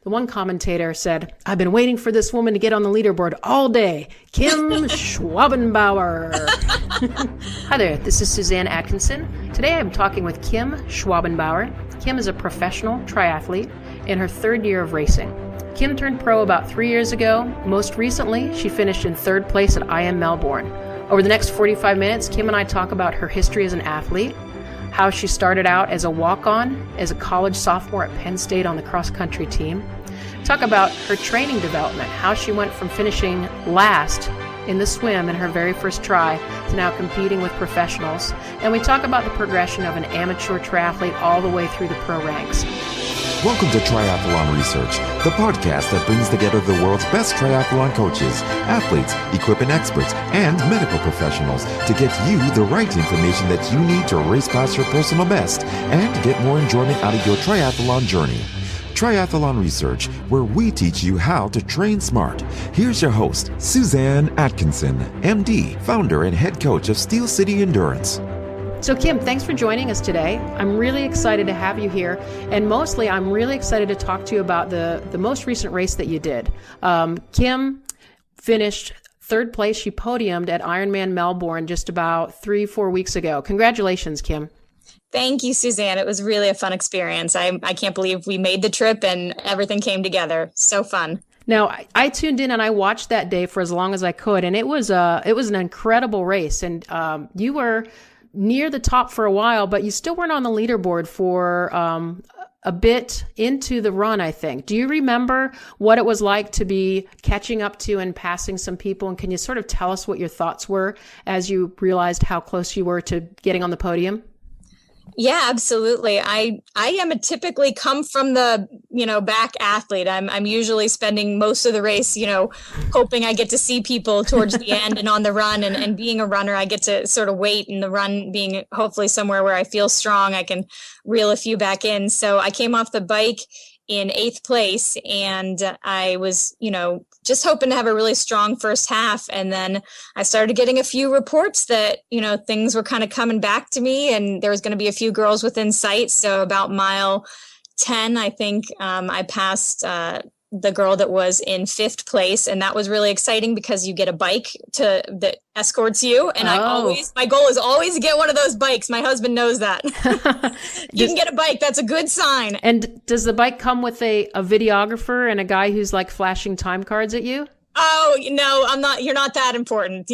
The one commentator said, "I've been waiting for this woman to get on the leaderboard all day. Kim Schwabenbauer." Hi there, this is Suzanne Atkinson. Today I'm talking with Kim Schwabenbauer. Kim is a professional triathlete in her third year of racing. Kim turned pro about 3 years ago. Most recently, she finished in third place at Melbourne. Over the next 45 minutes, Kim and I talk about her history as an athlete, how she started out as a walk-on, as a college sophomore at Penn State on the cross-country team. Talk about her training development, how she went from finishing last in the swim in her very first try to now competing with professionals. And we talk about the progression of an amateur triathlete all the way through the pro ranks. Welcome to Triathlon Research, the podcast that brings together the world's best triathlon coaches, athletes, equipment experts, and medical professionals to get you the right information that you need to race past your personal best and get more enjoyment out of your triathlon journey. Triathlon Research, where we teach you how to train smart. Here's your host, Suzanne Atkinson, MD, founder and head coach of Steel City Endurance. So Kim, thanks for joining us today. I'm really excited to have you here. And mostly, I'm really excited to talk to you about the most recent race that you did. Kim finished third place. She podiumed at Ironman Melbourne just about 3-4 weeks ago. Congratulations, Kim. Thank you, Suzanne. It was really a fun experience. I can't believe we made the trip and everything came together. So fun. Now, I tuned in and I watched that day for as long as I could. And it was an incredible race. And you were near the top for a while, but you still weren't on the leaderboard for a bit into the run, I think. Do you remember what it was like to be catching up to and passing some people? And can you sort of tell us what your thoughts were as you realized how close you were to getting on the podium? Yeah, absolutely. I am a typically come from the, back athlete. I'm usually spending most of the race, hoping I get to see people towards the end and on the run, and being a runner, I get to sort of wait, and the run being hopefully somewhere where I feel strong, I can reel a few back in. So I came off the bike in 8th place, and I was, just hoping to have a really strong first half. And then I started getting a few reports that, things were kind of coming back to me, and there was going to be a few girls within sight. So about mile 10, I think I passed the girl that was in 5th place. And that was really exciting because you get a bike that escorts you. And my goal is always to get one of those bikes. My husband knows that. You can get a bike. That's a good sign. And does the bike come with a videographer and a guy who's like flashing time cards at you? Oh, no, I'm not. You're not that important.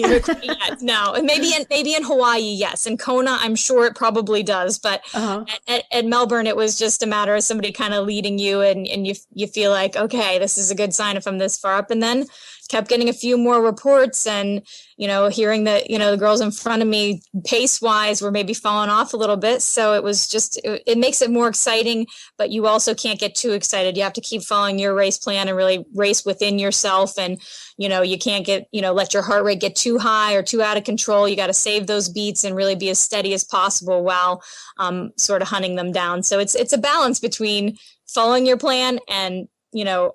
No, and maybe in Hawaii, yes. In Kona, I'm sure it probably does. But at Melbourne, it was just a matter of somebody kind of leading you, and you feel like, okay, this is a good sign if I'm this far up. And then kept getting a few more reports, and hearing that the girls in front of me pace wise were maybe falling off a little bit. So it was just it makes it more exciting, but you also can't get too excited. You have to keep following your race plan and really race within yourself. And you can't get let your heart rate get too high or too out of control. You got to save those beats and really be as steady as possible while sort of hunting them down. So it's a balance between following your plan and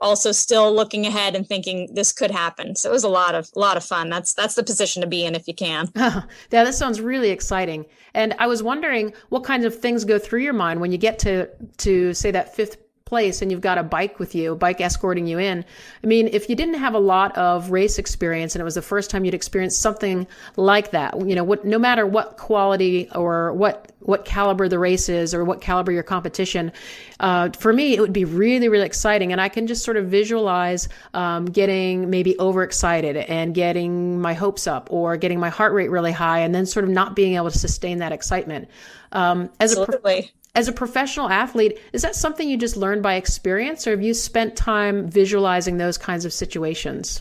also still looking ahead and thinking this could happen. So it was a lot of fun. That's the position to be in if you can. Yeah, that sounds really exciting. And I was wondering what kinds of things go through your mind when you get to say that 5th place and you've got a bike with you, a bike escorting you in. I mean, if you didn't have a lot of race experience and it was the first time you'd experienced something like that, no matter what quality or what caliber the race is or what caliber your competition, for me, it would be really, really exciting. And I can just sort of visualize getting maybe overexcited and getting my hopes up or getting my heart rate really high and then sort of not being able to sustain that excitement. Absolutely. As a professional athlete, is that something you just learned by experience, or have you spent time visualizing those kinds of situations?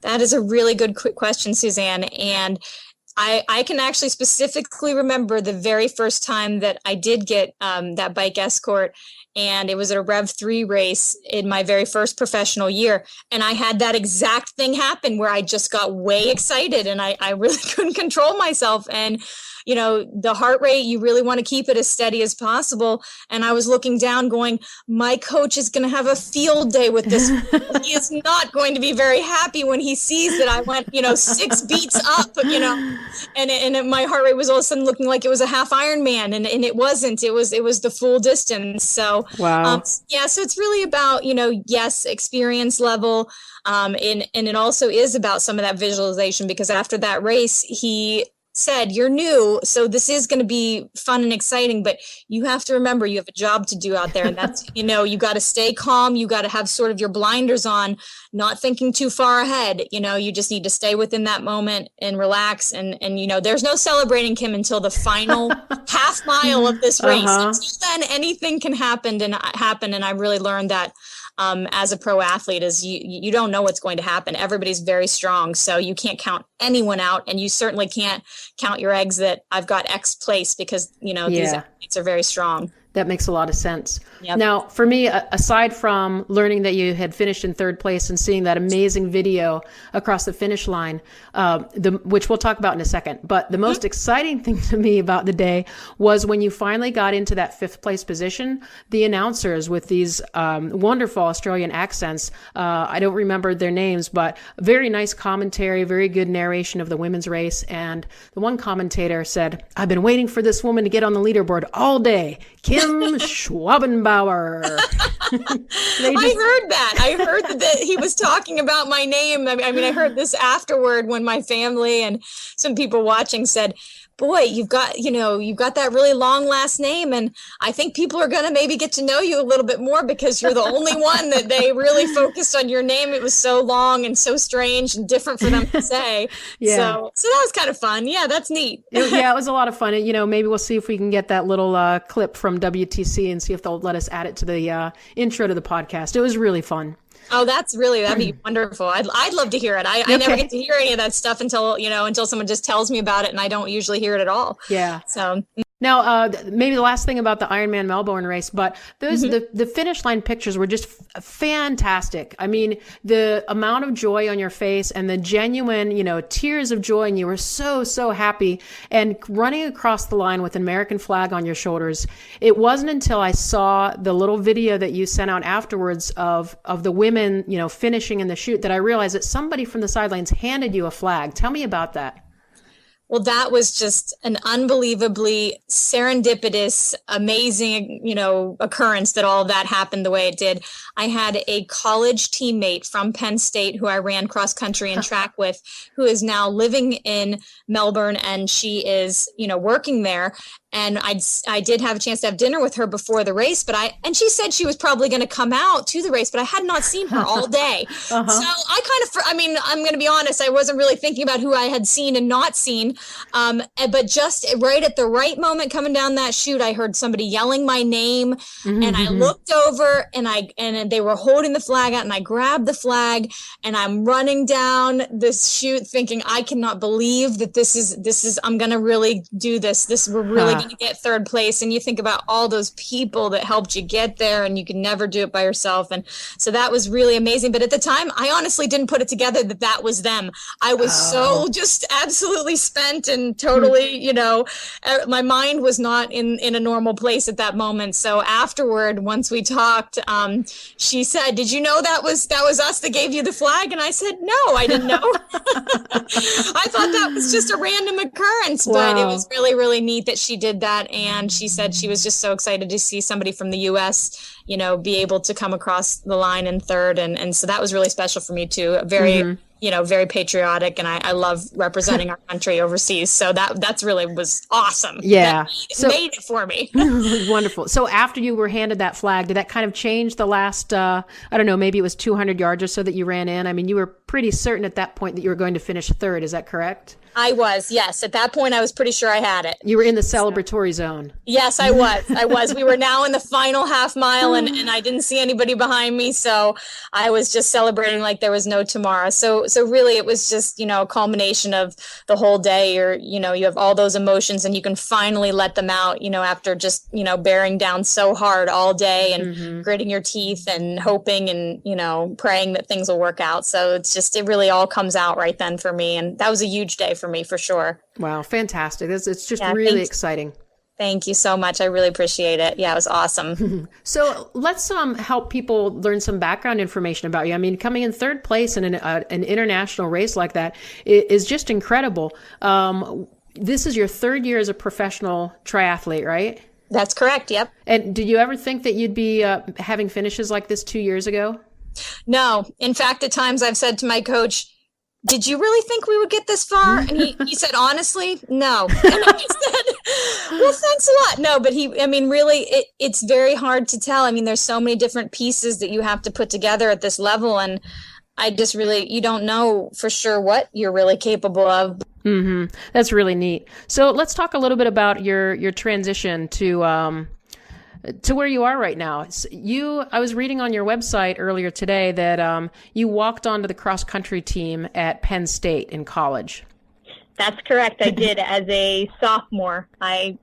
That is a really good question, Suzanne. And I can actually specifically remember the very first time that I did get that bike escort, and it was at a Rev 3 race in my very first professional year. And I had that exact thing happen where I just got way excited and I really couldn't control myself. And the heart rate, you really want to keep it as steady as possible. And I was looking down going, my coach is going to have a field day with this. He is not going to be very happy when he sees that I went, 6 beats up, and my heart rate was all of a sudden looking like it was a half Ironman, and it wasn't. It was the full distance. So wow. So it's really about, yes, experience level. And it also is about some of that visualization, because after that race, he said, you're new, so this is going to be fun and exciting, but you have to remember you have a job to do out there. And that's, you got to stay calm. You got to have sort of your blinders on, not thinking too far ahead. You just need to stay within that moment and relax. And there's no celebrating, Kim, until the final half mile of this race. Until then, anything can happen. And I really learned that as a pro athlete is you don't know what's going to happen. Everybody's very strong. So you can't count anyone out, and you certainly can't count your eggs that I've got X place, because, these athletes are very strong. That makes a lot of sense. Yep. Now, for me, aside from learning that you had finished in third place and seeing that amazing video across the finish line, which we'll talk about in a second, but the most exciting thing to me about the day was when you finally got into that 5th place position, the announcers with these wonderful Australian accents, I don't remember their names, but very nice commentary, very good narration of the women's race. And the one commentator said, I've been waiting for this woman to get on the leaderboard all day. Kim Schwabenbauer. I heard that. I heard that he was talking about my name. I mean, I heard this afterward when my family and some people watching said, boy, you've got that really long last name. And I think people are going to maybe get to know you a little bit more, because you're the only one that they really focused on your name. It was so long and so strange and different for them to say. Yeah. So that was kind of fun. Yeah, that's neat. It was a lot of fun. And, maybe we'll see if we can get that little clip from WTC and see if they'll let us add it to the intro to the podcast. It was really fun. Oh, that'd be wonderful. I'd love to hear it. I never get to hear any of that stuff until someone just tells me about it, and I don't usually hear it at all. Yeah. So now, maybe the last thing about the Ironman Melbourne race, but those the finish line pictures were just fantastic. I mean, the amount of joy on your face and the genuine, tears of joy, and you were so, so happy, and running across the line with an American flag on your shoulders. It wasn't until I saw the little video that you sent out afterwards of the women, finishing in the chute, that I realized that somebody from the sidelines handed you a flag. Tell me about that. Well, that was just an unbelievably serendipitous, amazing, occurrence that all of that happened the way it did. I had a college teammate from Penn State who I ran cross country and track with, who is now living in Melbourne, and she is, working there. And I did have a chance to have dinner with her before the race, and she said she was probably going to come out to the race, but I had not seen her all day. So I'm going to be honest, I wasn't really thinking about who I had seen and not seen. But just right at the right moment coming down that chute, I heard somebody yelling my name, and I looked over, and they were holding the flag out, and I grabbed the flag, and I'm running down this chute thinking, I cannot believe that this is, I'm going to really do this. We're really going to get third place. And you think about all those people that helped you get there, and you can never do it by yourself. And so that was really amazing. But at the time, I honestly didn't put it together that was them. I was so just absolutely spent and totally, my mind was not in a normal place at that moment. So afterward, once we talked, she said, did you know that was us that gave you the flag? And I said, no, I didn't know. I thought that was just a random occurrence, but it was really, really neat that she did that. And she said she was just so excited to see somebody from the US, be able to come across the line in third. And so that was really special for me too. Very, very patriotic, and I love representing our country overseas. So that's really was awesome. Yeah. That made it for me. Wonderful. So after you were handed that flag, did that kind of change the last, I don't know, maybe it was 200 yards or so that you ran in? I mean, you were pretty certain at that point that you were going to finish third. Is that correct? I was, yes. At that point, I was pretty sure I had it. You were in the celebratory zone. Yes, I was. We were now in the final half mile, and I didn't see anybody behind me. So I was just celebrating like there was no tomorrow. So so really it was just, a culmination of the whole day. You have all those emotions and you can finally let them out, after just, bearing down so hard all day and gritting your teeth and hoping and, praying that things will work out. So it really all comes out right then for me. And that was a huge day for me for sure. Wow. Fantastic. It's just really exciting. Thank you so much. I really appreciate it. Yeah, it was awesome. So let's help people learn some background information about you. I mean, coming in third place in an international race like that is just incredible. This is your third year as a professional triathlete, right? That's correct. Yep. And did you ever think that you'd be having finishes like this 2 years ago? No. In fact, at times I've said to my coach, did you really think we would get this far? And he said, honestly, no. And I said, well, thanks a lot. No, but really, it's very hard to tell. I mean, there's so many different pieces that you have to put together at this level. And you don't know for sure what you're really capable of. Mm-hmm. That's really neat. So let's talk a little bit about your transition to where you are right now. I was reading on your website earlier today that you walked onto the cross-country team at Penn State in college. That's correct. I did as a sophomore. I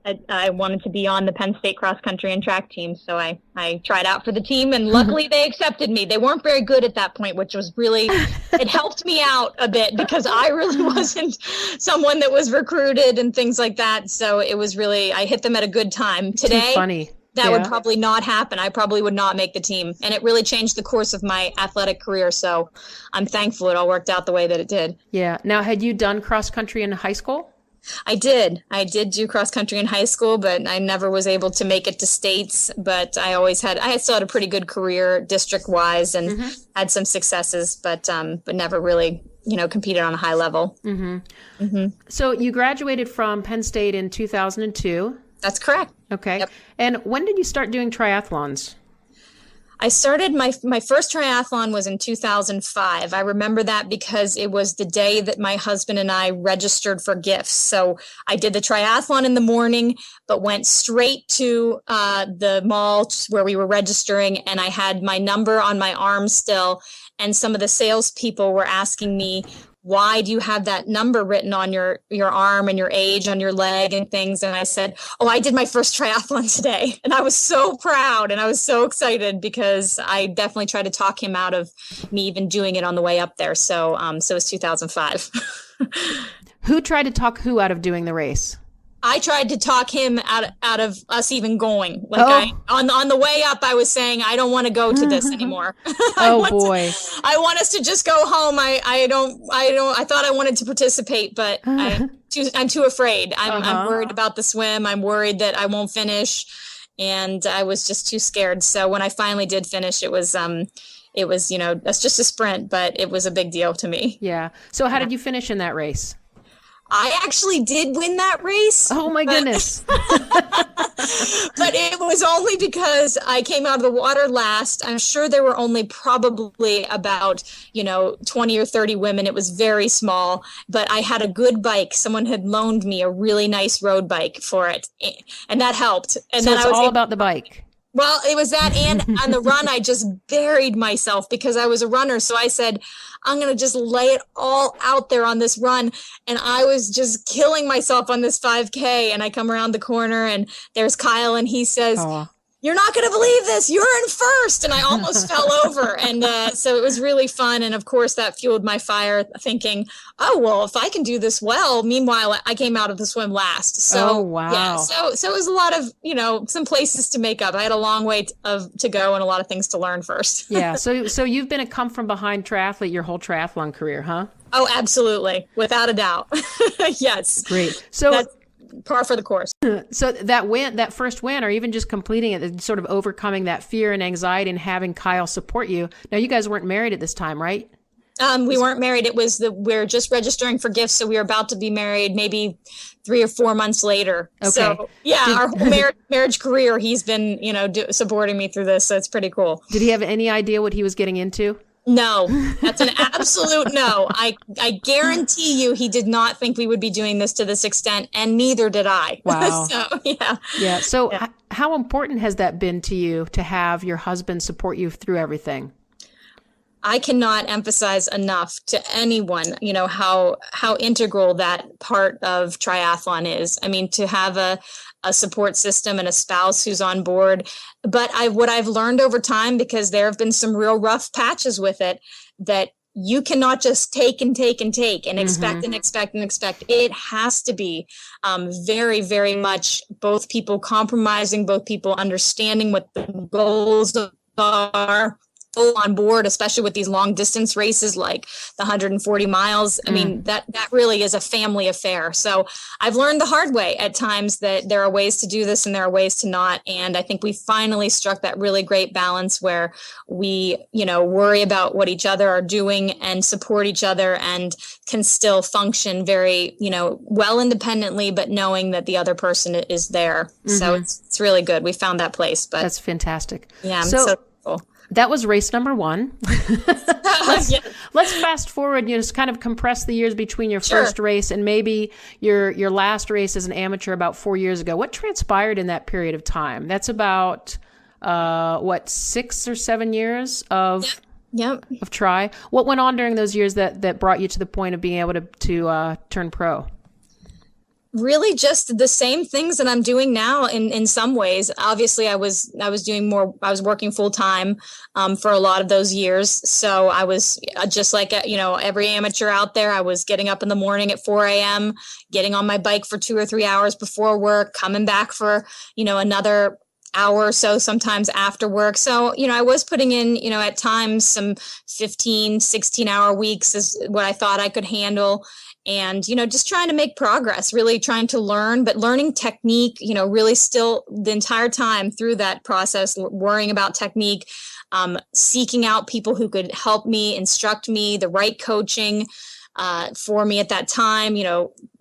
wanted to be on the Penn State cross-country and track team, so I tried out for the team, and luckily they accepted me. They weren't very good at that point, which was really, it helped me out a bit because I really wasn't someone that was recruited and things like that. So it was really, I hit them at a good time. Today, too funny. That would probably not happen. I probably would not make the team. And it really changed the course of my athletic career. So I'm thankful it all worked out the way that it did. Yeah. Now, had you done cross country in high school? I did do cross country in high school, but I never was able to make it to states. But I still had a pretty good career district wise and had some successes, but never really, competed on a high level. Mm-hmm. Mm-hmm. So you graduated from Penn State in 2002. That's correct. Okay. Yep. And when did you start doing triathlons? I started my first triathlon was in 2005. I remember that because it was the day that my husband and I registered for gifts. So I did the triathlon in the morning, but went straight to the mall where we were registering, and I had my number on my arm still. And some of the salespeople were asking me, why do you have that number written on your arm and your age on your leg and things? And I said, I did my first triathlon today. And I was so proud and I was so excited because I definitely tried to talk him out of me even doing it on the way up there. So it was 2005. Who tried to talk who out of doing the race? I tried to talk him out of us even going. On the way up, I was saying, I don't want to go to this anymore. I want us to just go home. I thought I wanted to participate, but I'm too afraid. I'm worried about the swim. I'm worried that I won't finish. And I was just too scared. So when I finally did finish, it was, that's just a sprint, but it was a big deal to me. Yeah. So how did you finish in that race? I actually did win that race. Oh my goodness. But it was only because I came out of the water last. I'm sure there were only probably about, 20 or 30 women. It was very small, but I had a good bike. Someone had loaned me a really nice road bike for it, and that helped. And so then it's all about the bike. Well, it was that, and on the run, I just buried myself because I was a runner. So I said, I'm going to just lay it all out there on this run. And I was just killing myself on this 5K. And I come around the corner and there's Kyle, and he says, you're not going to believe this. You're in first. And I almost fell over. And so it was really fun. And of course, that fueled my fire, thinking, if I can do this well. Meanwhile, I came out of the swim last. So, wow. Yeah, so it was a lot of, some places to make up. I had a long way to go and a lot of things to learn first. Yeah. So you've been a come from behind triathlete your whole triathlon career, huh? Oh, absolutely. Without a doubt. Yes. Great. So that's par for the course. So that first win, or even just completing it, sort of overcoming that fear and anxiety and having Kyle support you. Now, you guys weren't married at this time, right? We weren't married. It was we're just registering for gifts. So we were about to be married maybe 3 or 4 months later. Okay. So our whole marriage career, he's been, supporting me through this. So it's pretty cool. Did he have any idea what he was getting into? No, that's an absolute no. I guarantee you he did not think we would be doing this to this extent, and neither did I. Wow. Yeah. So how important has that been to you to have your husband support you through everything? I cannot emphasize enough to anyone, how integral that part of triathlon is. I mean, to have a support system and a spouse who's on board. But what I've learned over time, because there have been some real rough patches with it, that you cannot just take and take and take and expect and expect and expect. It has to be very, very much both people compromising, both people understanding what the goals are, on board, especially with these long distance races like the 140 miles. I mean, that really is a family affair. So I've learned the hard way at times that there are ways to do this and there are ways to not. And I think we finally struck that really great balance where we, worry about what each other are doing and support each other and can still function very, well independently, but knowing that the other person is there. So it's really good. We found that place. But that's fantastic. Yeah. I'm so thankful. That was race number 1. Let's fast forward, just kind of compress the years between your first race and maybe your last race as an amateur about 4 years ago. What transpired in that period of time? That's about, 6 or 7 years of tri. What went on during those years that brought you to the point of being able to turn pro? Really just the same things that I'm doing now in some ways. Obviously I was doing more, I was working full time for a lot of those years. So I was just like, every amateur out there, I was getting up in the morning at 4 a.m., getting on my bike for 2 or 3 hours before work, coming back for, another hour or so, sometimes after work. So, I was putting in, at times some 15, 16-hour weeks is what I thought I could handle. And, just trying to make progress, really trying to learn, but learning technique, really still the entire time through that process, worrying about technique, seeking out people who could help me, instruct me, the right coaching for me at that time,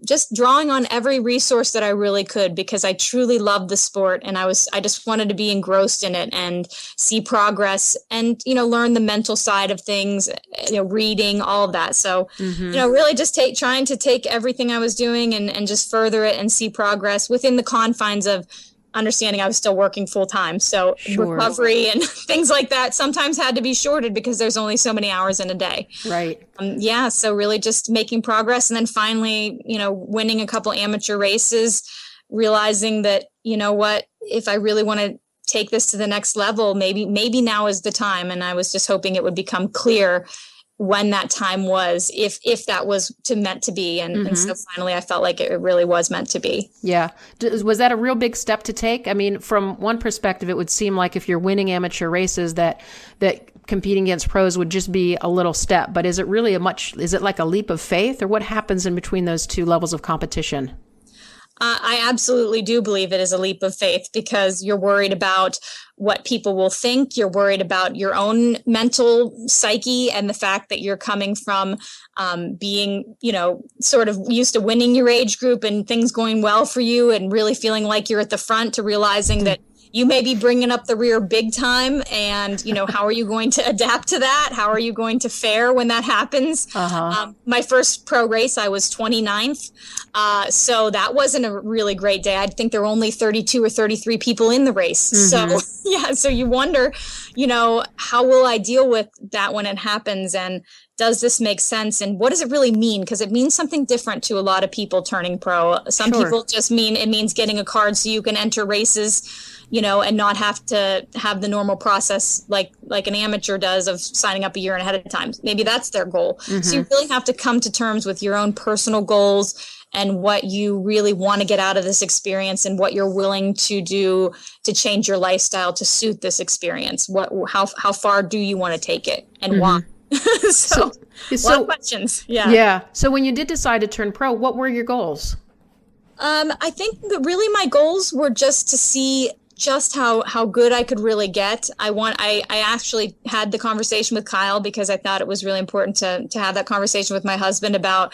just drawing on every resource that I really could, because I truly loved the sport and I just wanted to be engrossed in it and see progress and, learn the mental side of things, reading, all of that. So, really just trying to take everything I was doing and just further it and see progress within the confines of understanding I was still working full time. So recovery and things like that sometimes had to be shorted because there's only so many hours in a day. Right. So really just making progress. And then finally, winning a couple amateur races, realizing that, if I really want to take this to the next level, maybe now is the time. And I was just hoping it would become clear when that time was, if that was meant to be. And so finally I felt like it really was meant to be. Yeah. Was that a real big step to take? I mean, from one perspective, it would seem like if you're winning amateur races that competing against pros would just be a little step, but is it really is it like a leap of faith, or what happens in between those two levels of competition? I absolutely do believe it is a leap of faith, because you're worried about what people will think. You're worried about your own mental psyche and the fact that you're coming from being, sort of used to winning your age group and things going well for you and really feeling like you're at the front, to realizing that you may be bringing up the rear big time. And, how are you going to adapt to that? How are you going to fare when that happens? My first pro race, I was 29th. So that wasn't a really great day. I think there were only 32 or 33 people in the race. So, so you wonder, how will I deal with that when it happens? And does this make sense? And what does it really mean? Because it means something different to a lot of people turning pro. Some people just it means getting a card so you can enter races, and not have to have the normal process like an amateur does of signing up a year ahead of time. Maybe that's their goal. So you really have to come to terms with your own personal goals and what you really want to get out of this experience and what you're willing to do to change your lifestyle to suit this experience. How far do you want to take it and why? So a lot of questions. Yeah. So when you did decide to turn pro, what were your goals? I think that really my goals were just to see just how good I could really get. I actually had the conversation with Kyle because I thought it was really important to have that conversation with my husband about,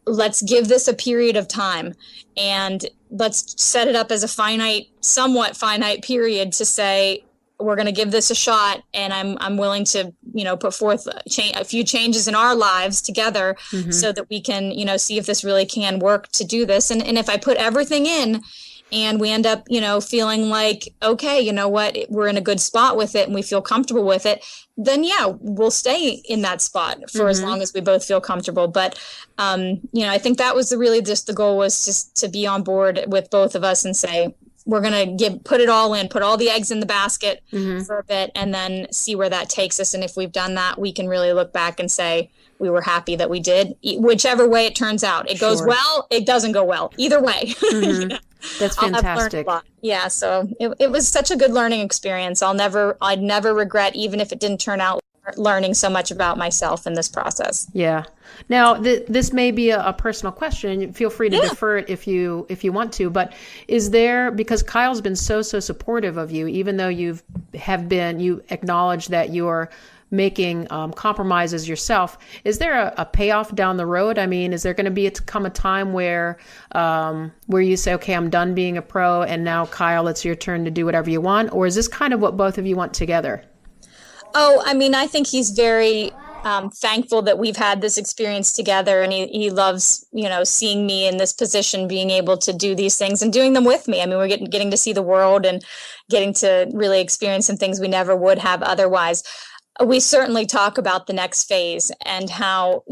let's give this a period of time and let's set it up as a somewhat finite period to say, we're going to give this a shot, and I'm willing to, put forth a few changes in our lives together so that we can, see if this really can work to do this. And if I put everything in and we end up, feeling like, okay, you know what, we're in a good spot with it and we feel comfortable with it, then we'll stay in that spot for as long as we both feel comfortable. But, I think that was really just the goal, was just to be on board with both of us and say, we're going to put it all in, put all the eggs in the basket for a bit, and then see where that takes us. And if we've done that, we can really look back and say, we were happy that we did, whichever way it turns out. It goes well, it doesn't go well. Either way. That's fantastic. Yeah. So it was such a good learning experience. I'd never regret, even if it didn't turn out, learning so much about myself in this process. Yeah. Now, this may be a personal question. Feel free to defer it if you want to. But is there, because Kyle's been so supportive of you, even though you acknowledge that you're making compromises yourself, is there a payoff down the road? I mean, is there going to come a time where you say, okay, I'm done being a pro, and now Kyle, it's your turn to do whatever you want? Or is this kind of what both of you want together? Oh, I mean, I think he's very thankful that we've had this experience together, and he loves, seeing me in this position, being able to do these things and doing them with me. I mean, we're getting to see the world and getting to really experience some things we never would have otherwise. We certainly talk about the next phase and how,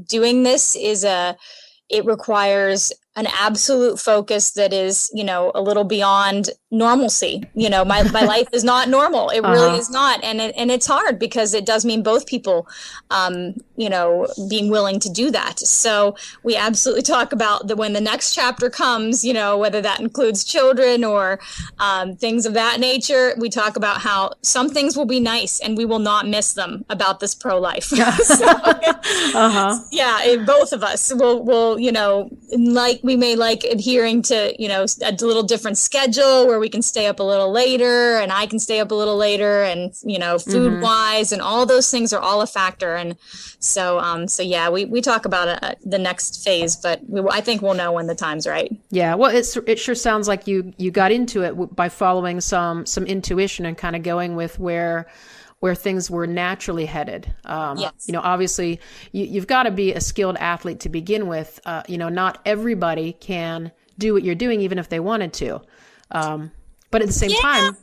doing this it requires an absolute focus that is, a little beyond normalcy. My life is not normal. It really is not. And it's hard because it does mean both people, being willing to do that. So we absolutely talk about when the next chapter comes, whether that includes children or things of that nature. We talk about how some things will be nice and we will not miss them about this pro life. Both of us will, we may like adhering to, a little different schedule where we can stay up a little later and I can stay up a little later, and, food wise and all those things are all a factor. And so we talk about the next phase, but I think we'll know when the time's right. Yeah. Well, it sure sounds like you got into it by following some intuition and kind of going with where things were naturally headed. Yes. Obviously you've got to be a skilled athlete to begin with. Not everybody can do what you're doing, even if they wanted to. But at the same time.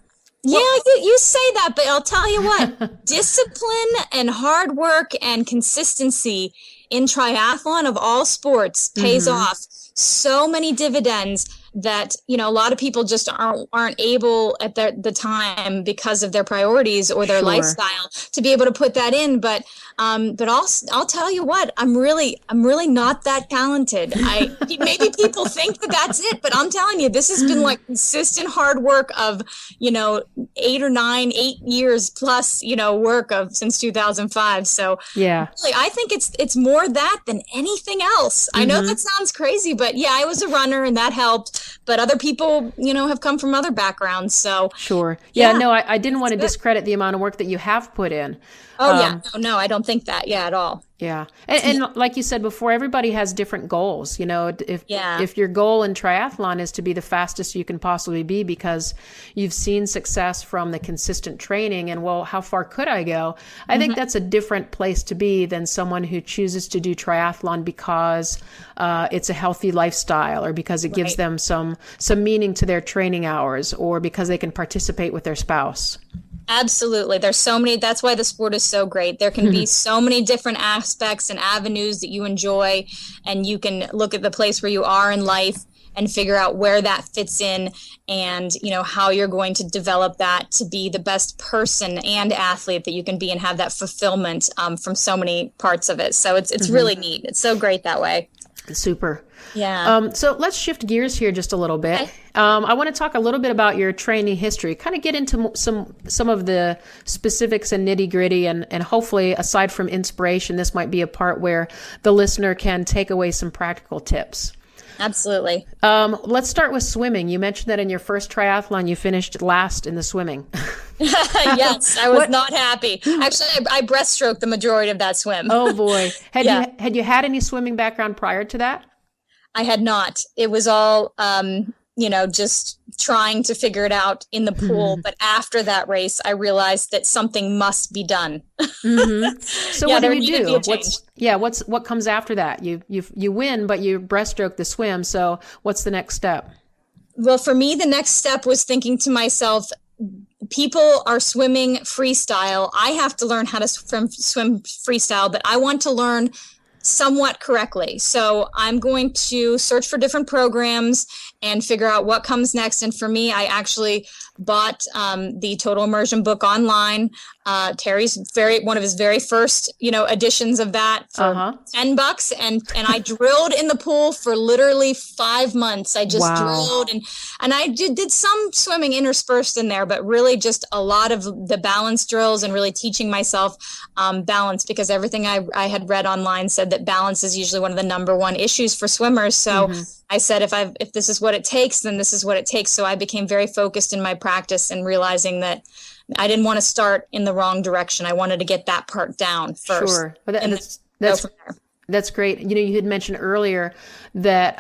You say that, but I'll tell you what, discipline and hard work and consistency in triathlon of all sports pays off so many dividends that, a lot of people just aren't able at the time because of their priorities or their lifestyle to be able to put that in. But I'll tell you what, I'm really not that talented. Maybe people think that's it, but I'm telling you, this has been like consistent hard work of, 8 years plus, work of since 2005. So really, I think it's more that than anything else. I know that sounds crazy, but I was a runner and that helped. But other people, have come from other backgrounds. So sure. Yeah, no, I didn't want to discredit the amount of work that you have put in. No, I don't think that. Yeah, at all. Yeah. And like you said before, everybody has different goals. If your goal in triathlon is to be the fastest you can possibly be because you've seen success from the consistent training and, well, how far could I go? I think that's a different place to be than someone who chooses to do triathlon because it's a healthy lifestyle or because it gives them some meaning to their training hours or because they can participate with their spouse. Absolutely. There's so many. That's why the sport is so great. There can be so many different aspects and avenues that you enjoy, and you can look at the place where you are in life and figure out where that fits in and, how you're going to develop that to be the best person and athlete that you can be and have that fulfillment from so many parts of it. So it's really neat. It's so great that way. Super. Yeah. So let's shift gears here just a little bit. Okay. I want to talk a little bit about your training history, kind of get into some of the specifics and nitty gritty, and hopefully, aside from inspiration, this might be a part where the listener can take away some practical tips. Absolutely. Let's start with swimming. You mentioned that in your first triathlon, you finished last in the swimming. Yes, I was not happy. Actually, I breaststroked the majority of that swim. Oh boy. Had you had any swimming background prior to that? I had not. It was all, just trying to figure it out in the pool. But after that race, I realized that something must be done. So what do you do? What comes after that? You win, but you breaststroke the swim. So what's the next step? Well, for me, the next step was thinking to myself, people are swimming freestyle. I have to learn how to swim freestyle, but I want to learn somewhat correctly. So I'm going to search for different programs and figure out what comes next. And for me, I actually bought the Total Immersion book online. Terry's one of his very first, editions of that for $10. And I drilled in the pool for literally 5 months. I just drilled and I did some swimming interspersed in there, but really just a lot of the balance drills and really teaching myself balance, because everything I had read online said that balance is usually one of the number one issues for swimmers. So I said, if this is what it takes, then this is what it takes. So I became very focused in my practice and realizing that I didn't want to start in the wrong direction. I wanted to get that part down first. Sure. That's great. You had mentioned earlier that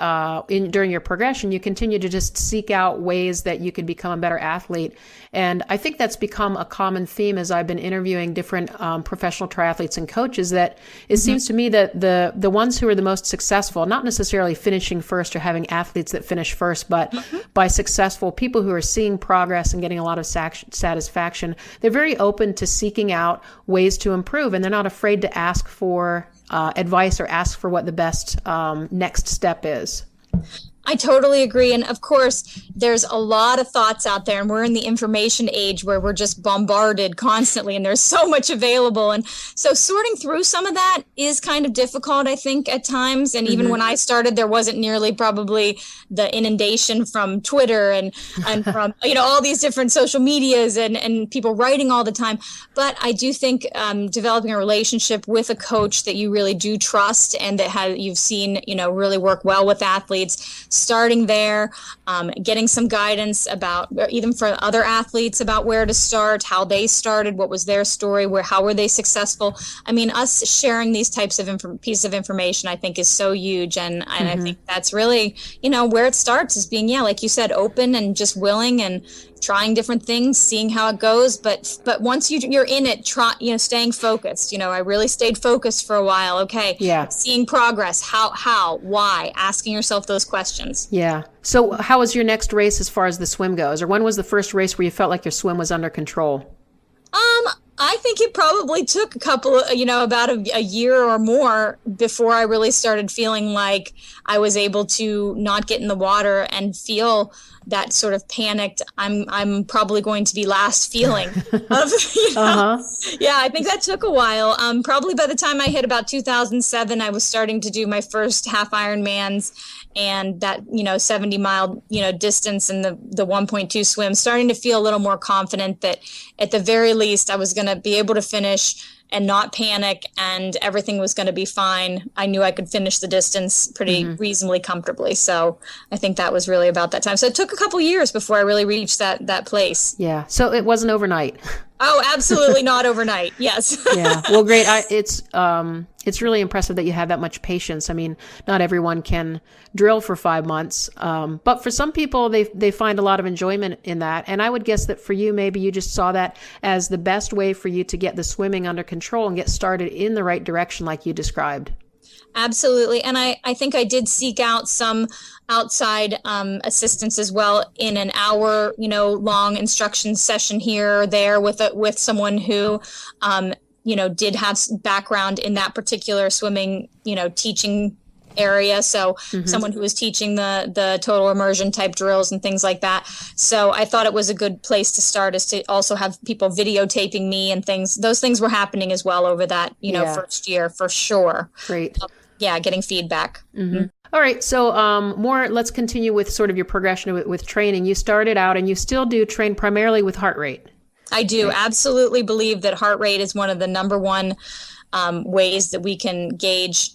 during your progression, you continue to just seek out ways that you could become a better athlete. And I think that's become a common theme as I've been interviewing different professional triathletes and coaches, that it seems to me that the ones who are the most successful, not necessarily finishing first or having athletes that finish first, but by successful people who are seeing progress and getting a lot of satisfaction, they're very open to seeking out ways to improve, and they're not afraid to ask for advice or ask for what the best next step is. I totally agree. And of course, there's a lot of thoughts out there, and we're in the information age where we're just bombarded constantly and there's so much available. And so sorting through some of that is kind of difficult, I think, at times. And even when I started, there wasn't nearly probably the inundation from Twitter and from, all these different social medias and people writing all the time. But I do think developing a relationship with a coach that you really do trust and that you've seen, really work well with athletes, starting there, getting some guidance about, even for other athletes, about where to start, how they started, what was their story, how were they successful. I mean, us sharing these types of pieces of information, I think, is so huge. And I think that's really, where it starts is being, like you said, open and just willing and trying different things, seeing how it goes. But once you're in it, staying focused. I really stayed focused for a while. Okay. Yeah. Seeing progress. How, why, asking yourself those questions. Yeah. So how was your next race as far as the swim goes? Or when was the first race where you felt like your swim was under control? I think it probably took a couple of, about a year or more before I really started feeling like I was able to not get in the water and feel that sort of panicked, I'm probably going to be last feeling of, Yeah, I think that took a while. Probably by the time I hit about 2007, I was starting to do my first half Ironmans, and that, 70 mile, distance and the 1.2 swim, starting to feel a little more confident that at the very least I was going to be able to finish and not panic, and everything was going to be fine. I knew I could finish the distance pretty reasonably comfortably. So I think that was really about that time. So it took a couple years before I really reached that place. Yeah. So it wasn't overnight. Oh, absolutely not overnight. Yes. Yeah. Well, great. It's really impressive that you have that much patience. I mean, not everyone can drill for 5 months, but for some people, they find a lot of enjoyment in that. And I would guess that for you, maybe you just saw that as the best way for you to get the swimming under control and get started in the right direction, like you described. Absolutely. And I think I did seek out some outside assistance as well, in an hour, long instruction session here or there with someone who, did have background in that particular swimming, teaching area. So someone who was teaching the total immersion type drills and things like that. So I thought it was a good place to start, is to also have people videotaping me and things. Those things were happening as well over that, first year, for sure. Great. Getting feedback. All right. So let's continue with sort of your progression with training. You started out, and you still do train primarily with heart rate. I do absolutely believe that heart rate is one of the number one ways that we can gauge,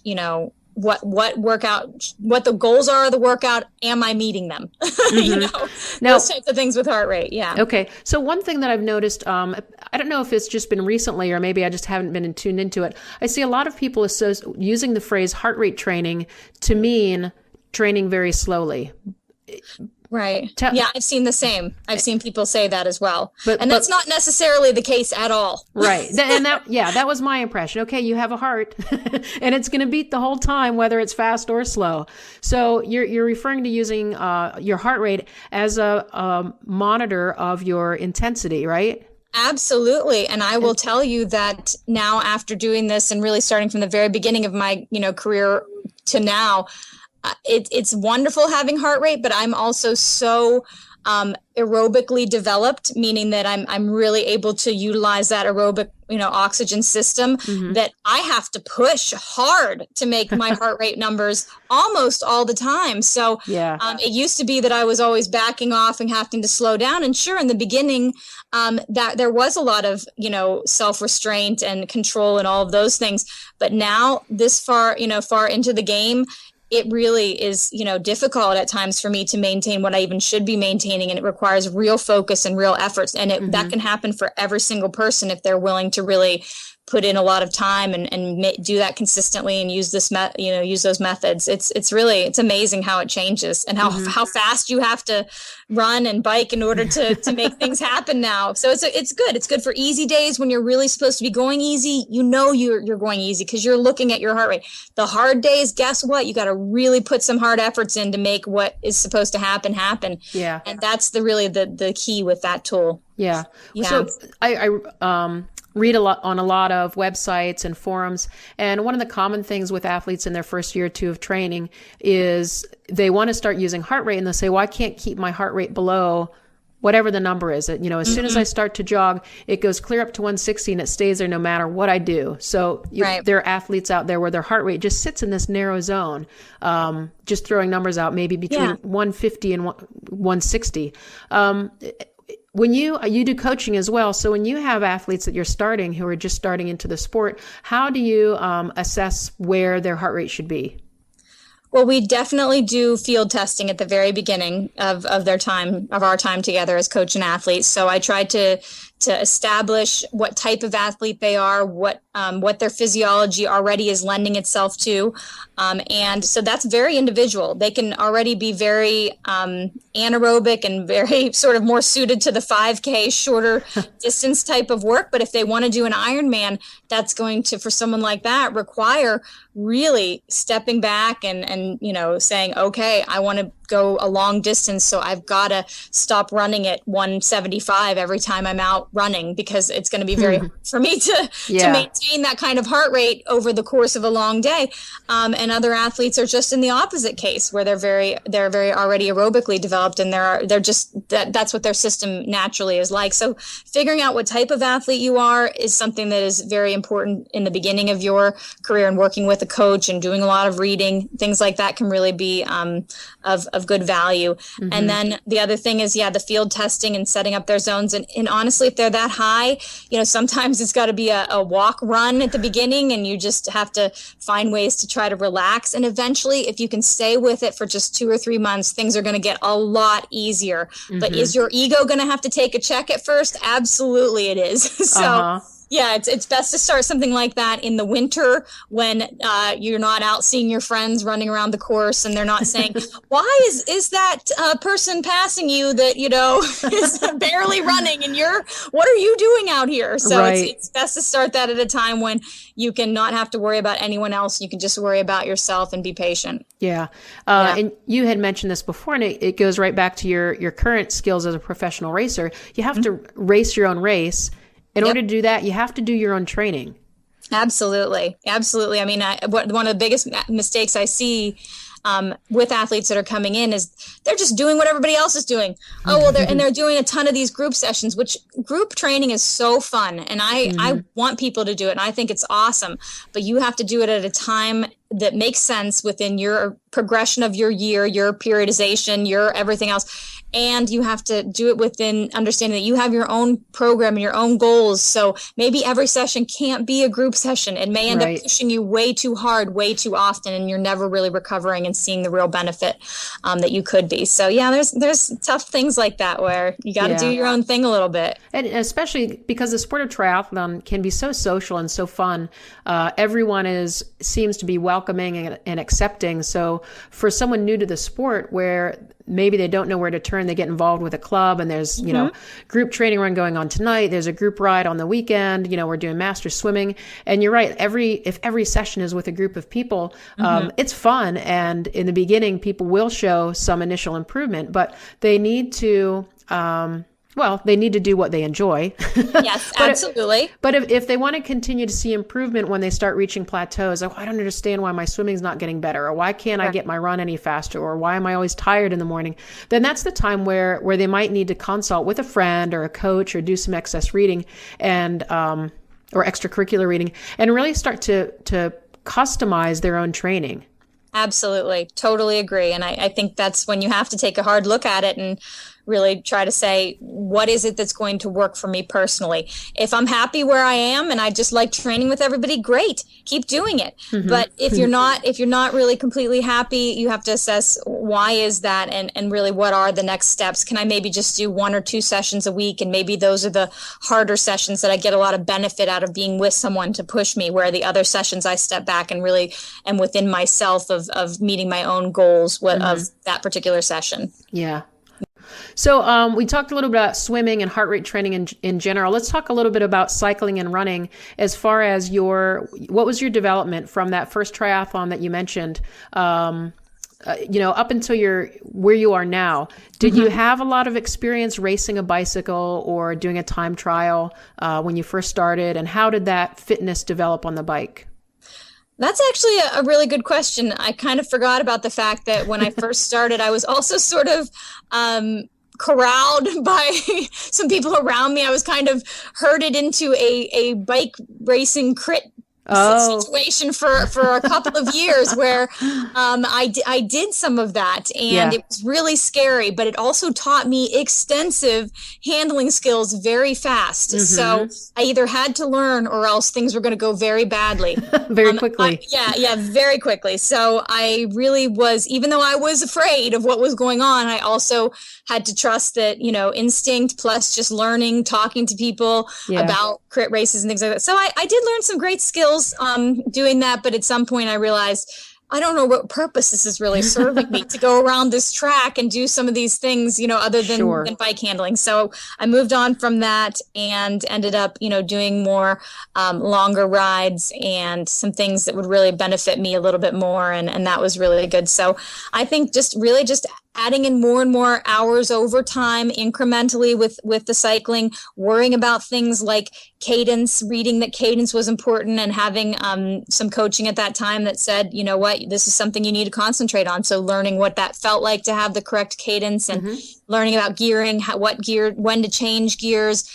what the goals are of the workout. Am I meeting them? Those types of things with heart rate. Yeah. Okay. So one thing that I've noticed, I don't know if it's just been recently, or maybe I just haven't been tuned into it. I see a lot of people using the phrase heart rate training to mean training very slowly. Right. Yeah, I've seen the same. I've seen people say that as well. But that's not necessarily the case at all. Right. That was my impression. Okay, you have a heart and it's going to beat the whole time, whether it's fast or slow. So you're referring to using your heart rate as a monitor of your intensity, right? Absolutely. And I will tell you that now, after doing this and really starting from the very beginning of my, career to now, it's wonderful having heart rate, but I'm also so aerobically developed, meaning that I'm really able to utilize that aerobic, oxygen system that I have to push hard to make my heart rate numbers almost all the time. So it used to be that I was always backing off and having to slow down. And sure, in the beginning, that there was a lot of, self-restraint and control and all of those things. But now this far into the game, it really is, difficult at times for me to maintain what I even should be maintaining. And it requires real focus and real efforts. And that can happen for every single person if they're willing to really put in a lot of time and do that consistently and use use those methods. It's amazing how it changes and how fast you have to run and bike in order to make things happen now. So it's good. It's good for easy days when you're really supposed to be going easy. You're going easy because you're looking at your heart rate. The hard days, guess what? You got to really put some hard efforts in to make what is supposed to happen. Yeah. And that's the key with that tool. Yeah. So I read on a lot of websites and forums. And one of the common things with athletes in their first year or two of training is they want to start using heart rate and they'll say, well, I can't keep my heart rate below whatever the number is. As soon as I start to jog, it goes clear up to 160 and it stays there no matter what I do. So there are athletes out there where their heart rate just sits in this narrow zone, just throwing numbers out, maybe between 150 and 160. When you do coaching as well, so when you have athletes that you're starting who are just starting into the sport, how do you assess where their heart rate should be? Well, we definitely do field testing at the very beginning of our time together as coach and athlete. So I try to establish what type of athlete they are, what their physiology already is lending itself to. And so that's very individual. They can already be very anaerobic and very sort of more suited to the 5K shorter distance type of work. But if they want to do an Ironman, that's going to, for someone like that, require really stepping back and saying, okay, I want to go a long distance, so I've got to stop running at 175 every time I'm out running, because it's going to be very hard for me to maintain that kind of heart rate over the course of a long day. And other athletes are just in the opposite case, where they're very already aerobically developed, and they're just that's what their system naturally is like. So figuring out what type of athlete you are is something that is very important in the beginning of your career, and working with a coach and doing a lot of reading, things like that can really be of good value. Mm-hmm. And then the other thing is, the field testing and setting up their zones. And honestly, if they're that high, sometimes it's got to be a walk run at the beginning, and you just have to find ways to try to relax. And eventually, if you can stay with it for just 2 or 3 months, things are going to get a lot easier. Mm-hmm. But is your ego going to have to take a check at first? Absolutely it is. So it's best to start something like that in the winter, when you're not out seeing your friends running around the course, and they're not saying, why is that person passing you that, is barely running, and what are you doing out here? So it's best to start that at a time when you can not have to worry about anyone else. You can just worry about yourself and be patient. Yeah. And you had mentioned this before, and it goes right back to your current skills as a professional racer. You have to race your own race. In order to do that, you have to do your own training. Absolutely. I mean, one of the biggest mistakes I see with athletes that are coming in is they're just doing what everybody else is doing. They're doing a ton of these group sessions, which group training is so fun. And I want people to do it, and I think it's awesome. But you have to do it at a time that makes sense within your progression of your year, your periodization, your everything else. And you have to do it within understanding that you have your own program and your own goals. So maybe every session can't be a group session. It may end up pushing you way too hard, way too often, and you're never really recovering and seeing the real benefit that you could be. So there's tough things like that where you got to do your own thing a little bit. And especially because the sport of triathlon can be so social and so fun. Everyone seems to be welcoming and accepting. So for someone new to the sport where maybe they don't know where to turn, they get involved with a club and there's, you know, group training run going on tonight. There's a group ride on the weekend. You know, we're doing master swimming. And you're right. If every session is with a group of people, it's fun. And in the beginning, people will show some initial improvement, but they need to, they need to do what they enjoy. Yes, absolutely. But if they want to continue to see improvement when they start reaching plateaus, like, I don't understand why my swimming's not getting better, or why can't I get my run any faster, or why am I always tired in the morning, then that's the time where they might need to consult with a friend or a coach or do some excess reading and or extracurricular reading and really start to customize their own training. Absolutely. Totally agree. And I think that's when you have to take a hard look at it and really try to say, what is it that's going to work for me personally? If I'm happy where I am and I just like training with everybody, great, keep doing it. But if you're not really completely happy, you have to assess why is that and really what are the next steps? Can I maybe just do 1 or 2 sessions a week? And maybe those are the harder sessions that I get a lot of benefit out of being with someone to push me, where the other sessions I step back and really am within myself of meeting my own goals of that particular session. Yeah. So we talked a little bit about swimming and heart rate training in general. Let's talk a little bit about cycling and running as far as what was your development from that first triathlon that you mentioned, up until where you are now. Did you have a lot of experience racing a bicycle or doing a time trial when you first started? And how did that fitness develop on the bike? That's actually a really good question. I kind of forgot about the fact that when I first started, I was also sort of corralled by some people around me. I was kind of herded into a bike racing crit situation for a couple of years where I did some of that, and it was really scary, but it also taught me extensive handling skills very fast. So I either had to learn or else things were going to go very badly. Very quickly. Very quickly. So I really was, even though I was afraid of what was going on, I also had to trust that, instinct plus just learning, talking to people about crit races and things like that. So I did learn some great skills doing that, but at some point I realized I don't know what purpose this is really serving me to go around this track and do some of these things, other than bike handling. So I moved on from that and ended up, doing more longer rides and some things that would really benefit me a little bit more. And that was really good. So I think just adding in more and more hours over time incrementally with the cycling, worrying about things like cadence, reading that cadence was important, and having some coaching at that time that said, you know what, this is something you need to concentrate on. So learning what that felt like to have the correct cadence and learning about gearing, when to change gears,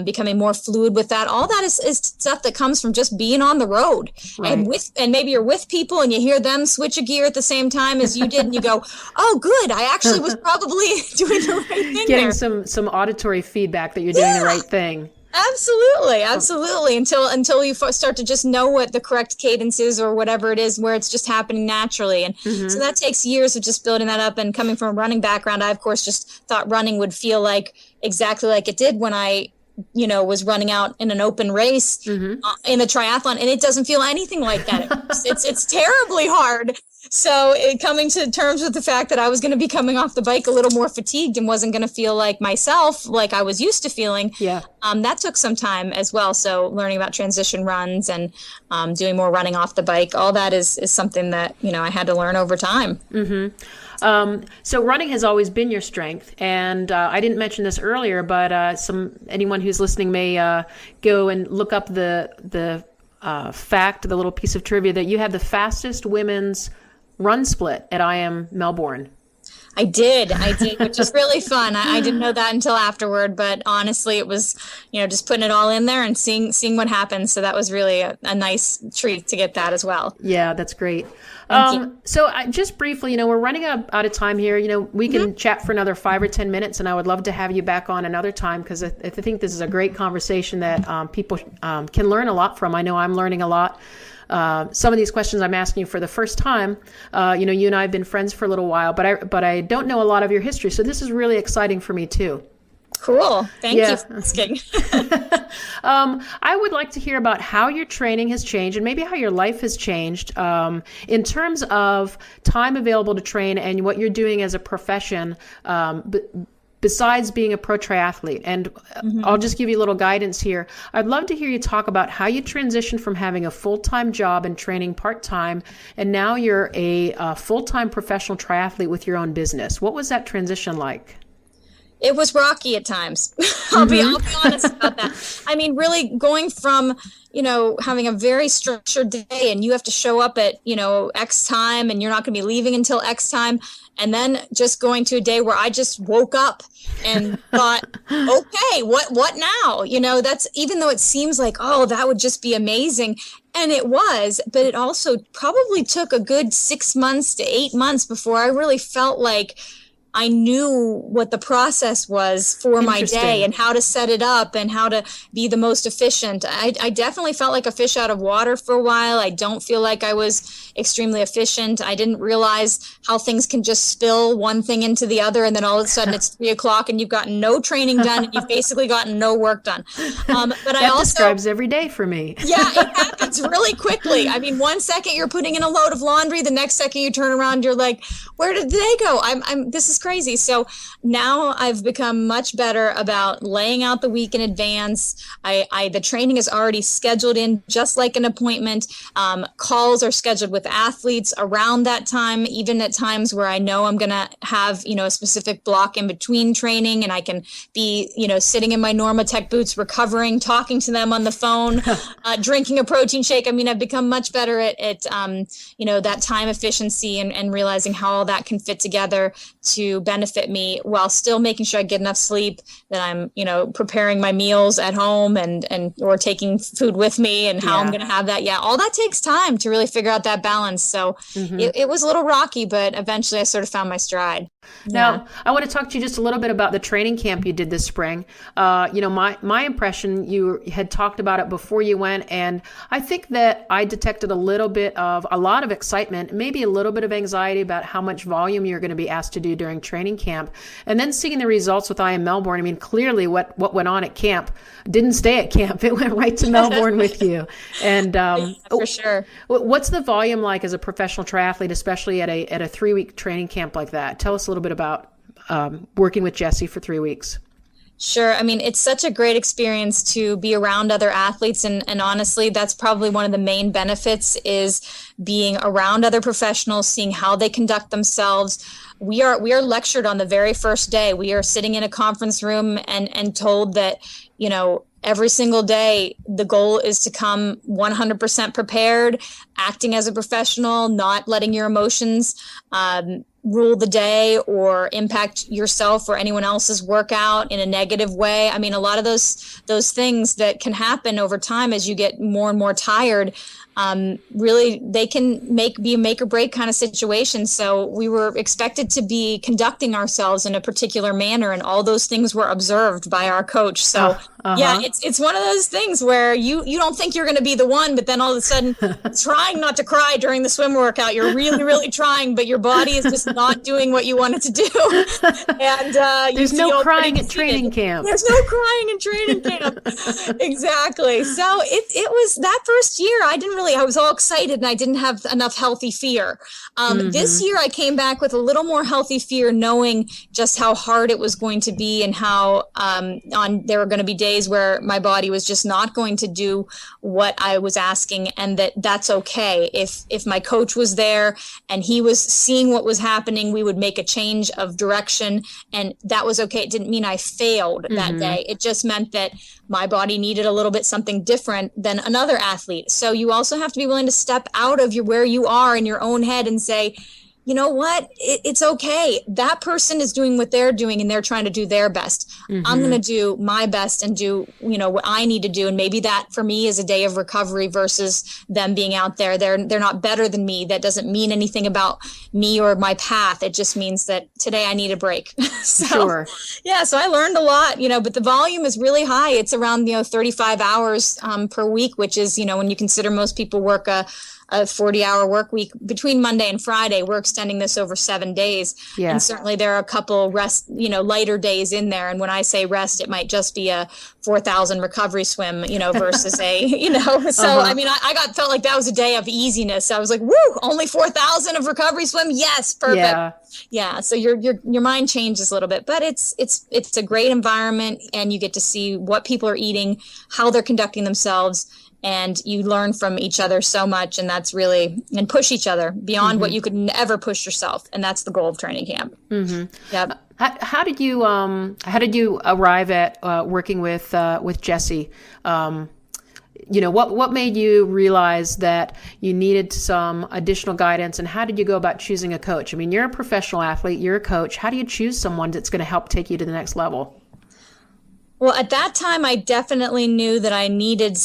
becoming more fluid with that. All that is stuff that comes from just being on the road. Right. And maybe you're with people and you hear them switch a gear at the same time as you did, and you go, oh, good, I actually was probably doing the right thing. Getting some auditory feedback that you're doing the right thing. Absolutely. Until you start to just know what the correct cadence is or whatever it is, where it's just happening naturally. And so that takes years of just building that up. And coming from a running background, I, of course, just thought running would feel exactly like it did when I was running out in an open race in a triathlon, and it doesn't feel anything like that. It's terribly hard. So coming to terms with the fact that I was going to be coming off the bike a little more fatigued and wasn't going to feel like myself, like I was used to feeling, that took some time as well. So learning about transition runs and doing more running off the bike, all that is something that, I had to learn over time. So running has always been your strength, and I didn't mention this earlier, but anyone who's listening may go and look up the fact, the little piece of trivia that you had the fastest women's run split at IM Melbourne. I did, which is really fun. I didn't know that until afterward, but honestly, it was, just putting it all in there and seeing what happens. So that was really a nice treat to get that as well. Yeah, that's great. So just briefly, we're running out of time here. We can chat for another 5 or 10 minutes, and I would love to have you back on another time, because I think this is a great conversation that people can learn a lot from. I know I'm learning a lot. Some of these questions I'm asking you for the first time. You and I have been friends for a little while, but I don't know a lot of your history. So this is really exciting for me too. Cool. Thank you for asking. I would like to hear about how your training has changed and maybe how your life has changed in terms of time available to train and what you're doing as a profession besides being a pro triathlete. And I'll just give you a little guidance here. I'd love to hear you talk about how you transitioned from having a full-time job and training part-time, and now you're a full-time professional triathlete with your own business. What was that transition like? It was rocky at times. I'll be honest about that. I mean, really going from, having a very structured day and you have to show up at, X time and you're not going to be leaving until X time. And then just going to a day where I just woke up and thought, okay, what now? That's, even though it seems like, oh, that would just be amazing. And it was, but it also probably took a good 6 months to 8 months before I really felt like I knew what the process was for my day and how to set it up and how to be the most efficient. I definitely felt like a fish out of water for a while. I don't feel like I was extremely efficient. I didn't realize how things can just spill one thing into the other. And then all of a sudden it's 3:00 and you've gotten no training done and you've basically gotten no work done. But that describes every day for me. Yeah, it happens really quickly. I mean, 1 second you're putting in a load of laundry. The next second you turn around, you're like, where did they go? This is crazy. So now I've become much better about laying out the week in advance. The training is already scheduled in just like an appointment. Calls are scheduled with athletes around that time, even at times where I know I'm going to have, a specific block in between training and I can be, sitting in my Normatec boots, recovering, talking to them on the phone, drinking a protein shake. I mean, I've become much better at that time efficiency and realizing how all that can fit together to benefit me while still making sure I get enough sleep, that I'm, preparing my meals at home and or taking food with me and how I'm going to have that. Yeah. All that takes time to really figure out that balance. So it was a little rocky, but eventually I sort of found my stride. Now, I want to talk to you just a little bit about the training camp you did this spring. My impression, you had talked about it before you went, and I think that I detected a lot of excitement, maybe a little bit of anxiety about how much volume you're going to be asked to do during training camp. And then seeing the results with I Am Melbourne, I mean, clearly what went on at camp didn't stay at camp. It went right to Melbourne with you. And for sure. What's the volume like as a professional triathlete, especially at a 3-week training camp like that? Tell us a little bit about working with Jessie for 3 weeks. Sure. I mean, it's such a great experience to be around other athletes. And honestly, that's probably one of the main benefits is being around other professionals, seeing how they conduct themselves. We are lectured on the very first day. We are sitting in a conference room and told that, every single day, the goal is to come 100% prepared, acting as a professional, not letting your emotions rule the day or impact yourself or anyone else's workout in a negative way. I mean, a lot of those things that can happen over time as you get more and more tired, really they can be a make or break kind of situation. So we were expected to be conducting ourselves in a particular manner, and all those things were observed by our coach. So yeah, it's one of those things where you don't think you're going to be the one, but then all of a sudden trying not to cry during the swim workout, you're really, really trying, but your body is just not doing what you want it to do. And there's no crying at training camp. There's no crying in training camp. Exactly. So it was that first year, I was all excited and I didn't have enough healthy fear. This year I came back with a little more healthy fear, knowing just how hard it was going to be and how there were going to be days where my body was just not going to do what I was asking, and that's okay. If my coach was there and he was seeing what was happening, we would make a change of direction, and that was okay. It didn't mean I failed that day. It just meant that my body needed a little bit something different than another athlete. So you also have to be willing to step out of where you are in your own head and say, you know what, it's okay. That person is doing what they're doing and they're trying to do their best. I'm going to do my best and do, what I need to do. And maybe that for me is a day of recovery versus them being out there. They're not better than me. That doesn't mean anything about me or my path. It just means that today I need a break. Sure. Yeah. So I learned a lot, but the volume is really high. It's around, 35 hours per week, which is, when you consider most people work a a 40-hour work week between Monday and Friday. We're extending this over 7 days. Yeah. And certainly there are a couple lighter days in there. And when I say rest, it might just be a 4,000 recovery swim, versus so I mean, I felt like that was a day of easiness. I was like, woo, only 4,000 of recovery swim. Yes. Perfect. Yeah. So your mind changes a little bit, but it's a great environment, and you get to see what people are eating, how they're conducting themselves, and you learn from each other so much. And that's really, and push each other beyond what you could ever push yourself. And that's the goal of training camp. Yep. How did you arrive at working with Jessie? What made you realize that you needed some additional guidance, and how did you go about choosing a coach? I mean, you're a professional athlete, you're a coach. How do you choose someone that's going to help take you to the next level? Well, at that time, I definitely knew that I needed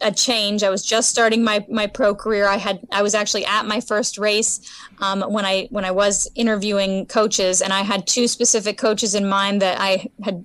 a change. I was just starting my pro career. I was actually at my first race when I was interviewing coaches, and I had 2 specific coaches in mind that I had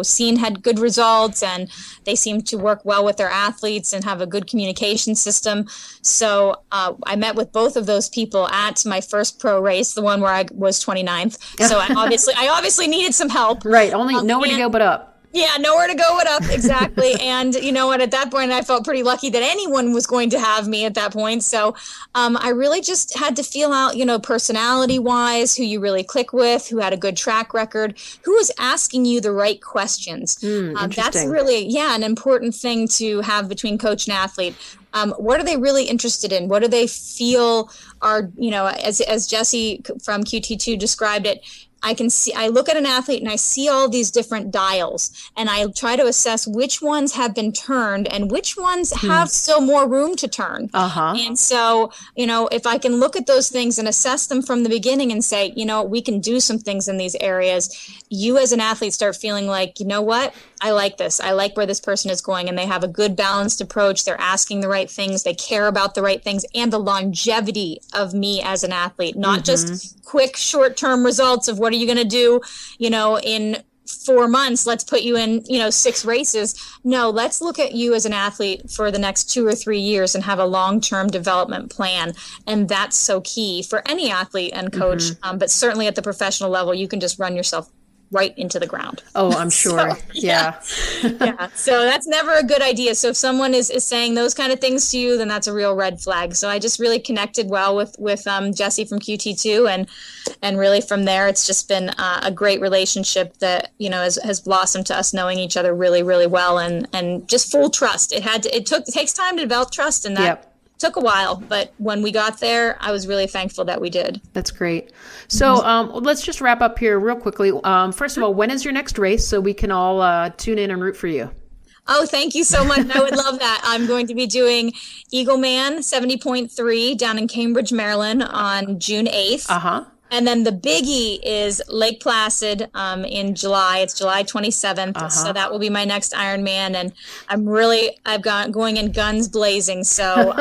seen had good results, and they seemed to work well with their athletes and have a good communication system. So I met with both of those people at my first pro race, the one where I was 29th. So I obviously needed some help. Right. Only nowhere to go but up. Yeah, nowhere to go but up, exactly. And you know what, at that point, I felt pretty lucky that anyone was going to have me at that point. So I really just had to feel out, personality-wise, who you really click with, who had a good track record, who was asking you the right questions. That's really, an important thing to have between coach and athlete. What are they really interested in? What do they feel are, as Jessie from QT2 described it, I look at an athlete and I see all these different dials, and I try to assess which ones have been turned and which ones have still more room to turn. And so, if I can look at those things and assess them from the beginning and say, we can do some things in these areas, you as an athlete start feeling like, what? I like this. I like where this person is going, and they have a good balanced approach. They're asking the right things. They care about the right things, and the longevity of me as an athlete, not just quick short-term results of what are you going to do, in 4 months, let's put you in, 6 races. No, let's look at you as an athlete for the next 2 or 3 years and have a long-term development plan. And that's so key for any athlete and coach. But certainly at the professional level, you can just run yourself right into the ground. Oh, I'm sure. Yeah. So that's never a good idea. So if someone is saying those kind of things to you, then that's a real red flag. So I just really connected well with Jessie from QT2, and really from there, it's just been a great relationship that, has blossomed to us knowing each other really, really well, and just full trust. It takes time to develop trust, and that took a while, but when we got there, I was really thankful that we did. That's great. So let's just wrap up here real quickly. First of all, when is your next race so we can all tune in and root for you? Oh, thank you so much. I would love that. I'm going to be doing Eagleman 70.3 down in Cambridge, Maryland on June 8th. And then the biggie is Lake Placid in July. It's July 27th. So that will be my next Ironman. And I've going in guns blazing. So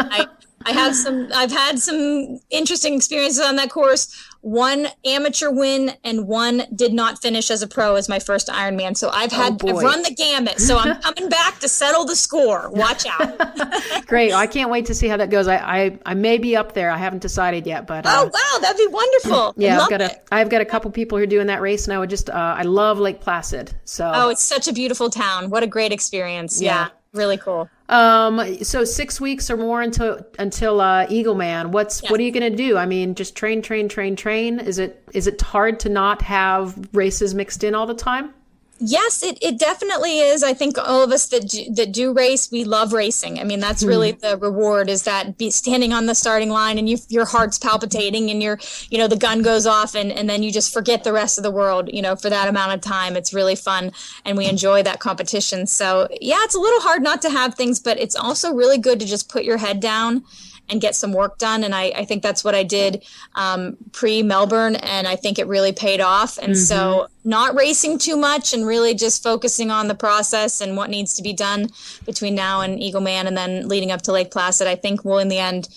I've had some interesting experiences on that course. One amateur win and one did not finish as a pro as my first Ironman. So I've run the gamut. So I'm coming back to settle the score. Watch out. Great. I can't wait to see how that goes. I may be up there. I haven't decided yet, but oh wow, that'd be wonderful. Yeah, I've got a couple people who are doing that race, and I would just I love Lake Placid. So it's such a beautiful town. What a great experience. Yeah. Really cool. So 6 weeks or more until Eagleman. What are you going to do? I mean, just train. Is it hard to not have races mixed in all the time? Yes, it definitely is. I think all of us that do race, we love racing. I mean, that's really the reward, is that standing on the starting line and your heart's palpitating and the gun goes off and then you just forget the rest of the world, for that amount of time. It's really fun and we enjoy that competition. So yeah, it's a little hard not to have things, but it's also really good to just put your head down and get some work done. And I think that's what I did pre-Melbourne, and I think it really paid off. And so not racing too much and really just focusing on the process and what needs to be done between now and Eagleman and then leading up to Lake Placid, I think will in the end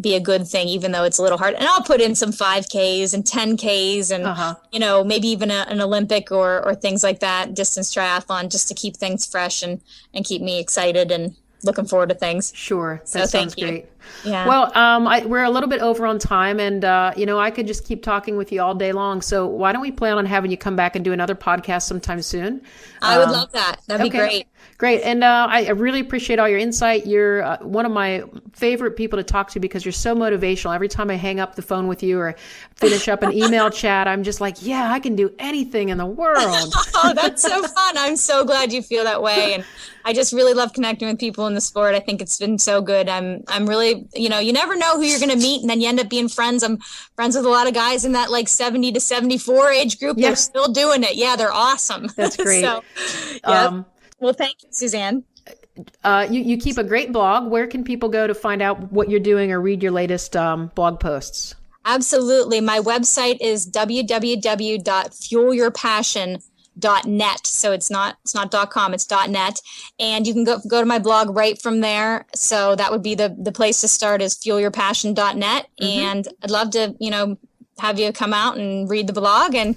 be a good thing, even though it's a little hard. And I'll put in some 5Ks and 10Ks and, maybe even an Olympic or things like that, distance triathlon, just to keep things fresh and keep me excited and looking forward to things. Sure. That so sounds thank you. Great. Yeah. Well, we're a little bit over on time, and I could just keep talking with you all day long. So why don't we plan on having you come back and do another podcast sometime soon? I would love that. That'd be great. Great. And I really appreciate all your insight. You're one of my favorite people to talk to because you're so motivational. Every time I hang up the phone with you or finish up an email chat, I'm just like, yeah, I can do anything in the world. Oh, that's so fun. I'm so glad you feel that way. And I just really love connecting with people in the sport. I think it's been so good. I'm really, you never know who you're going to meet, and then you end up being friends. I'm friends with a lot of guys in that like 70 to 74 age group. Yeah. They're still doing it. Yeah, they're awesome. That's great. So, yeah. Well, thank you, Suzanne. You keep a great blog. Where can people go to find out what you're doing or read your latest blog posts? Absolutely. My website is www.fuelyourpassion.net. So it's not .com, it's .net. And you can go to my blog right from there. So that would be the place to start is fuelyourpassion.net. Mm-hmm. And I'd love to, have you come out and read the blog and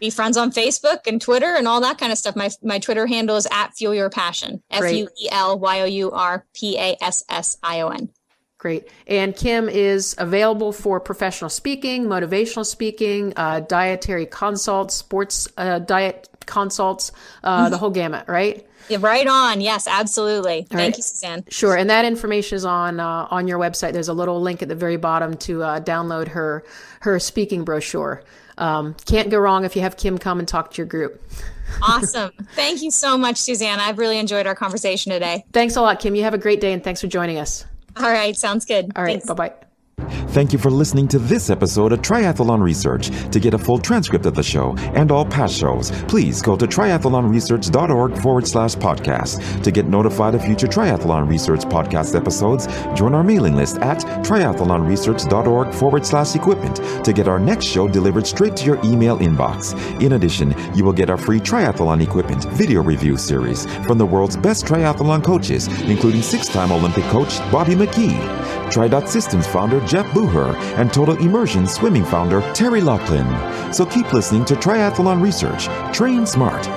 be friends on Facebook and Twitter and all that kind of stuff. My Twitter handle is @FuelYourPassion. FuelYourPassion. Great. And Kim is available for professional speaking, motivational speaking, dietary consults, sports diet consults, the whole gamut, right? Yeah, right on. Yes, absolutely. Thank you, Suzanne. Sure. And that information is on your website. There's a little link at the very bottom to download her speaking brochure. Can't go wrong if you have Kim come and talk to your group. Awesome. Thank you so much, Suzanne. I've really enjoyed our conversation today. Thanks a lot, Kim. You have a great day, and thanks for joining us. All right. Sounds good. All right. Thanks. Bye-bye. Thank you for listening to this episode of Triathlon Research. To get a full transcript of the show and all past shows, please go to triathlonresearch.org/podcast. To get notified of future Triathlon Research podcast episodes, join our mailing list at triathlonresearch.org/equipment to get our next show delivered straight to your email inbox. In addition, you will get our free triathlon equipment video review series from the world's best triathlon coaches, including 6-time Olympic coach Bobby McKee, Tri-Dot Systems founder Jeff Booher, and Total Immersion swimming founder Terry Laughlin. So keep listening to Triathlon Research. Train smart,